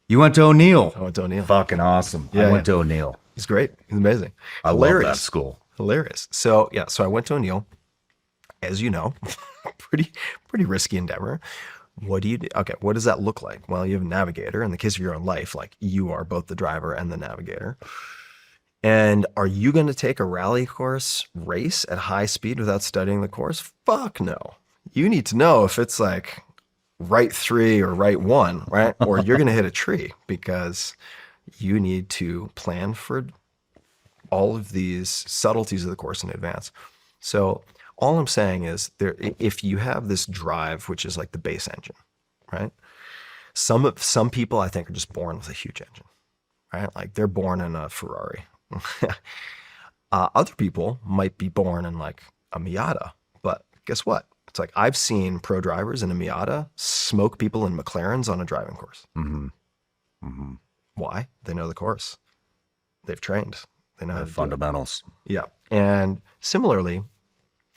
You went to O'Neill. I went to O'Neill. Fucking awesome. Yeah, I went yeah. to O'Neill. He's great. He's amazing. I love that school. Hilarious. So yeah, so I went to O'Neill, as you know, pretty risky endeavor. What do you do? Okay, what does that look like? Well, you have a navigator. In the case of your own life, like you are both the driver and the navigator. And are you going to take a rally course race at high speed without studying the course? Fuck no. You need to know if it's like right 3 or right 1, right? Or you're going to hit a tree because you need to plan for all of these subtleties of the course in advance. So all I'm saying is if you have this drive, which is like the base engine, right? Some people I think are just born with a huge engine, right? Like they're born in a Ferrari. Other people might be born in like a Miata, but guess what? It's like I've seen pro drivers in a Miata smoke people in McLarens on a driving course. Mm-hmm. Mm-hmm. Why? They know the course. They've trained. They know how to do it. Fundamentals. Yeah. And similarly,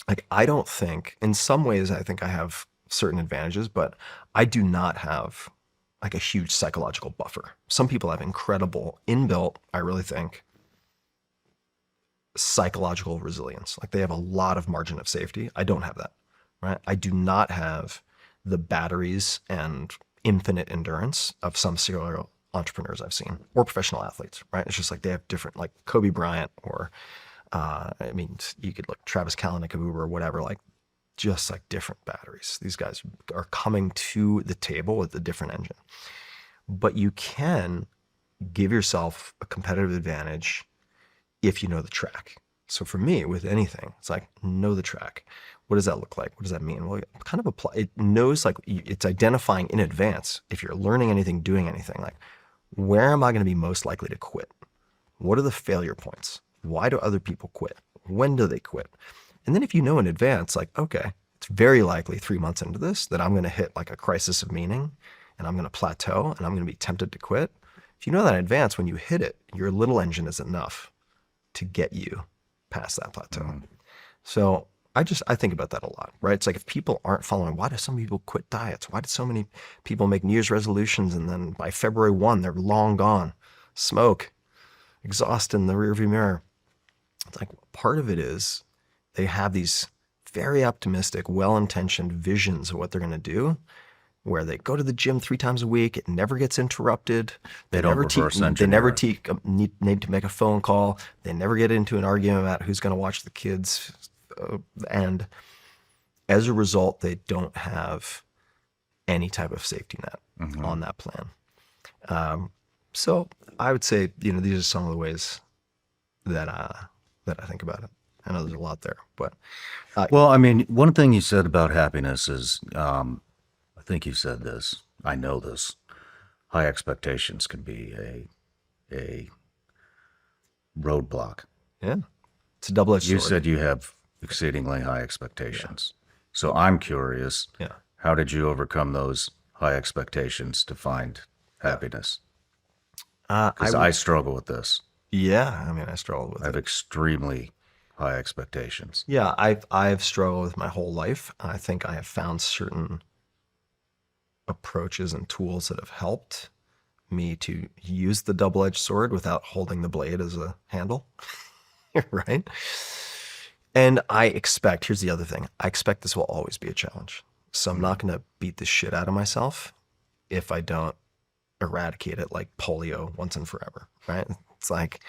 like I don't think, in some ways, I think I have certain advantages, but I do not have like a huge psychological buffer. Some people have incredible inbuilt, I really think, psychological resilience. Like they have a lot of margin of safety. I don't have that, right? I do not have the batteries and infinite endurance of some serial entrepreneurs I've seen or professional athletes, right? It's just like they have different, like Kobe Bryant or, I mean, you could look Travis Kalanick of Uber or whatever, like just like different batteries. These guys are coming to the table with a different engine. But you can give yourself a competitive advantage if you know the track. So for me, with anything, it's like know the track. What does that look like? What does that mean? Well, it kind of apply. It knows like it's identifying in advance if you're learning anything, doing anything. Like, where am I going to be most likely to quit? What are the failure points? Why do other people quit? When do they quit? And then if you know in advance, like, okay, it's very likely 3 months into this that I'm going to hit like a crisis of meaning, and I'm going to plateau, and I'm going to be tempted to quit. If you know that in advance, when you hit it, your little engine is enough to get you past that plateau. Mm-hmm. So I think about that a lot, right? It's like if people aren't following, why do some people quit diets? Why did so many people make New Year's resolutions and then by February 1, they're long gone? Smoke, exhaust in the rearview mirror. It's like part of it is they have these very optimistic, well-intentioned visions of what they're going to do, where they go to the gym 3 times a week. It never gets interrupted. They don't reverse engineer. Need to make a phone call. They never get into an argument about who's going to watch the kids. And as a result, they don't have any type of safety net mm-hmm. on that plan. So I would say, these are some of the ways that I think about it. I know there's a lot there, but well, I mean, one thing you said about happiness is, I think you said this. I know this. High expectations can be a roadblock. Yeah, it's a double-edged sword. You said you have exceedingly high expectations. Yeah. So I'm curious. Yeah. How did you overcome those high expectations to find happiness? Because I struggle with this. Yeah, I mean, I struggle with it. I have extremely high expectations. Yeah, I've struggled with my whole life. I think I have found certain approaches and tools that have helped me to use the double-edged sword without holding the blade as a handle, right? And here's the other thing, I expect this will always be a challenge. So I'm not going to beat the shit out of myself if I don't eradicate it like polio once and forever, right? It's like,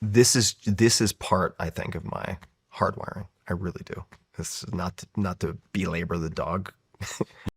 this is part, I think, of my hardwiring. I really do. This is not to belabor the dog